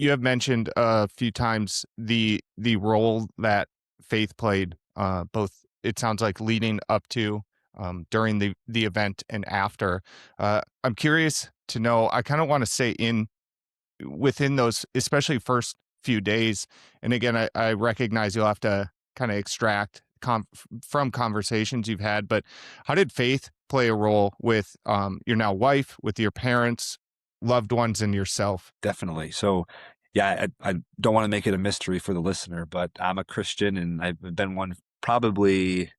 you have mentioned a few times the role that faith played, both it sounds like leading up to, during the event and after. I'm curious to know. I kind of want to say in within those, especially first few days. And again, I recognize you'll have to kind of extract from conversations you've had, but how did faith play a role with your now wife, with your parents, loved ones, and yourself? Definitely. So, yeah, I don't want to make it a mystery for the listener, but I'm a Christian and I've been one probably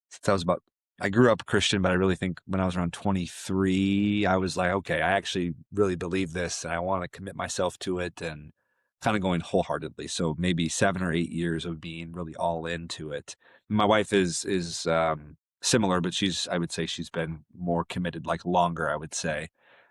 since I was about, I grew up Christian, but I really think when I was around 23, I was like, okay, I actually really believe this and I want to commit myself to it and kind of going wholeheartedly. So maybe 7 or 8 years of being really all into it. My wife is similar, but I would say she's been more committed, like longer, I would say.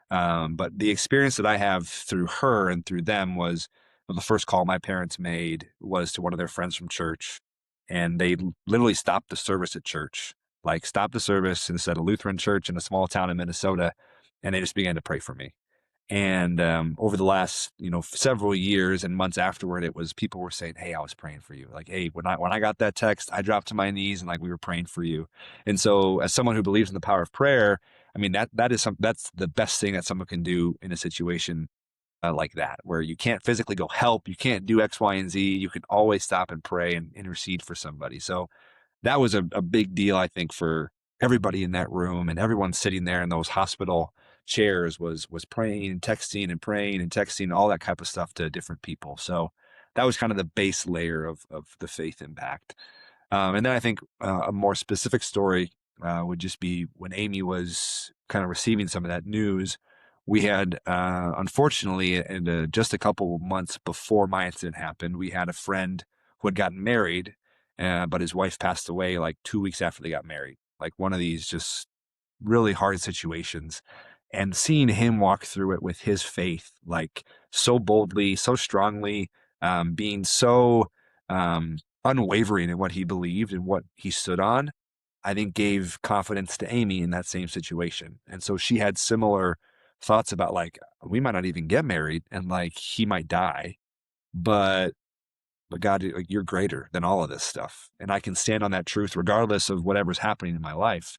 But the experience that I have through her and through them was the first call my parents made was to one of their friends from church. And they literally stopped the service at church, like stopped the service and said a Lutheran church in a small town in Minnesota. And they just began to pray for me. And over the last, several years and months afterward, it was people were saying, "Hey, I was praying for you." Like, "Hey, when I got that text, I dropped to my knees and like we were praying for you." And so, as someone who believes in the power of prayer, I mean that's the best thing that someone can do in a situation like that, where you can't physically go help, you can't do X, Y, and Z. You can always stop and pray and intercede for somebody. So that was a big deal, I think, for everybody in that room, and everyone sitting there in those hospital chairs was praying and texting and praying and texting, all that type of stuff to different people. So that was kind of the base layer of the faith impact. And then I think a more specific story would just be when Amy was kind of receiving some of that news. We had, unfortunately, and just a couple months before my incident happened, we had a friend who had gotten married, but his wife passed away like 2 weeks after they got married. Like one of these just really hard situations. And seeing him walk through it with his faith, like so boldly, so strongly, being so unwavering in what he believed and what he stood on, I think gave confidence to Amy in that same situation. And so she had similar thoughts about like, we might not even get married and like he might die, but God, like, you're greater than all of this stuff. And I can stand on that truth regardless of whatever's happening in my life.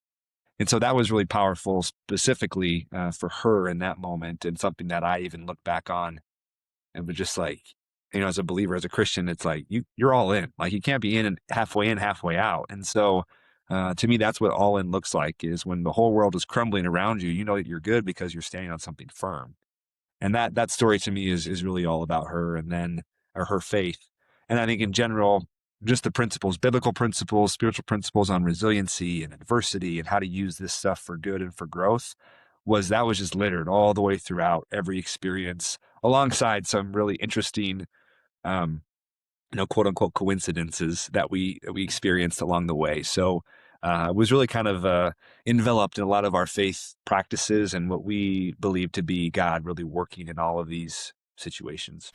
And so that was really powerful, specifically for her in that moment, and something that I even look back on and was just like, as a believer, as a Christian, it's like you're all in. Like you can't be in, halfway out. And so to me, that's what all in looks like: is when the whole world is crumbling around you, you know that you're good because you're standing on something firm. And that story to me is really all about her, and then or her faith. And I think in general, just the principles, biblical principles, spiritual principles on resiliency and adversity and how to use this stuff for good and for growth was just littered all the way throughout every experience, alongside some really interesting um, quote unquote coincidences that we experienced along the way. So it was really kind of enveloped in a lot of our faith practices and what we believe to be God really working in all of these situations.